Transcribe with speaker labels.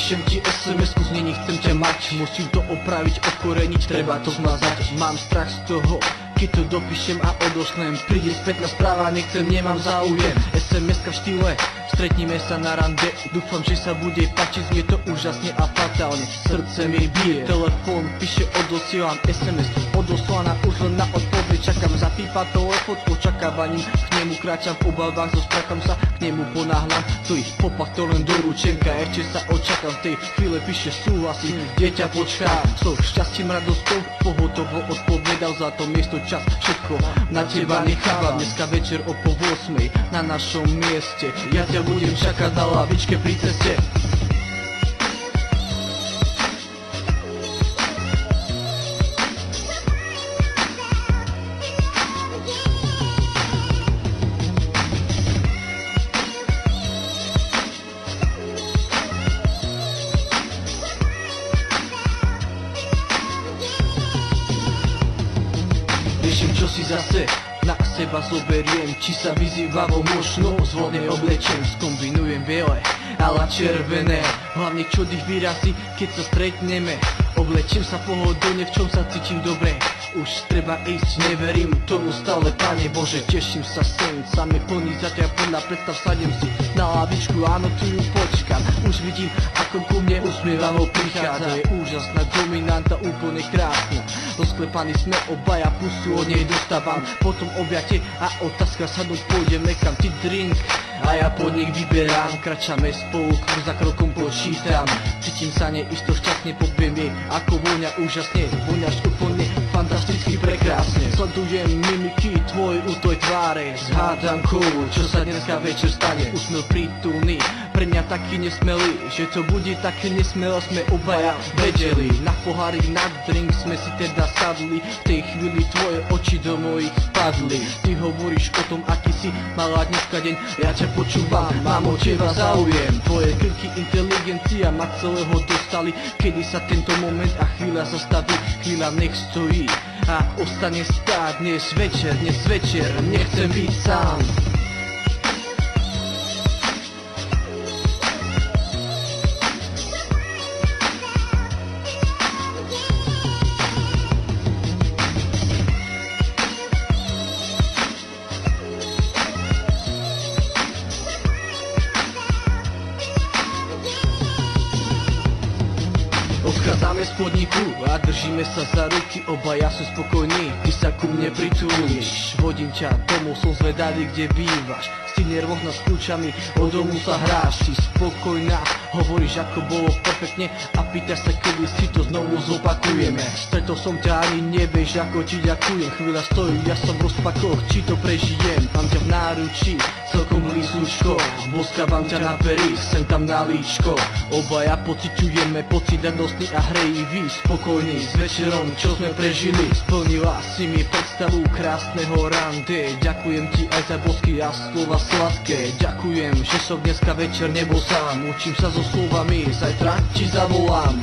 Speaker 1: Píšem ti SMS-ku, znení chcem ťa mať. Musím to opraviť, okoreniť, treba to zmazať. Mám strach z toho, keď to dopíšem a odošlem. Príde spätná správa, nechcem, nemám záujem. SMS-ka v štýle, stretníme sa na rande. Dúfam, že sa bude páčiť, znie to úžasne a fatálne. Srdce mi bije, telefón píše, odosielam SMS. Odoslaná už len na odpoveď, čakám, zapípa telefón, očakávaním k nemu kráčam v obavách, so strachom sa k nemu ponáhľam. To ich popak, to len doručenka, ešte sa očakám, v tej chvíle píše súhlasím, dieťa počká. So šťastím, radosťou, pohotovo odpovedal, za to miesto, čas, všetko na teba nechávam. Dneska večer o 7:30 na našom mieste, ja ťa budem čakať na lavičke pri ceste. Riešim, čo si zase na seba zoberiem, či sa vyzývavo možno zvodne oblečiem. Skombinujem biele, ale červené, hlavne čo tých výrazy, keď sa stretneme. Oblečiem sa pohodlne, v čom sa cítim dobre. Už treba ísť, neverím tomu stále, Pane Bože, teším sa sen. Sa mi plní zatiaľ plná predstav, sadem si na lavičku, áno, tu ju počkám. Už vidím, ako ku mne usmievavo prichádza. Je úžasná, dominanta, úplne krásna. Rozklepaní sme obaja, pusu od nej dostávam. Potom objate a otázka, sadnúť pôjdeme kam, ty drink a ja pod nich vyberám. Kračame spolu, krok za krokom počítam. Cítim sa neisto, šťastne, poviem jej, ako voňa úžasne. Voňaš úplne fantasticky prekrásne. Sledujem mimiky tvoje u tvojej tváre, zhádam kovu, čo sa dneska večer stane. Úsmev prítulný, pre mňa taký nesmelý, že to bude také nesmelé, sme obaja vedeli. Na pohárik, na drink sme si teda sadli, v tej chvíli tvoje oči do mojich spadli. Ty hovoríš o tom, aký si malá dneska deň, ja ťa počúvam, mám o teba záujem. Tvoje krky, inteligencia ma celého dostali, kedy sa tento moment a chvíľa zastaví, chvíľa nech stojí a ostane stáť. Dnes večer, nechcem byť sám. Odchádzame z podniku a držíme sa za ruky, obaja sú spokojní, ty sa ku mne pritúliš. Vodím ťa domov, som zvedavý, kde bývaš. Si nervoch s kľúčami, od domu sa hráš. Si spokojná, hovoríš, ako bolo perfektne a pýtaš sa, kedy si to znovu zopakujeme. Stretol som ťa, ani nevieš, ako ti ďakujem. Chvíľa stojí, ja som v rozpakoch, či to prežijem. Mám ťa v náručí, celkom blízučko, boskávam ťa na pery, sem tam na líčko. Obaja pociťujeme pocit radostný a hrejivý, spokojný s večerom, čo sme prežili. Splnila si mi predstavu krásneho rande. Ďakujem ti aj za bosky a slova sladké. Ďakujem, že som dneska večer nebol sám. Učím sa so slovami, zajtra ti zavolám.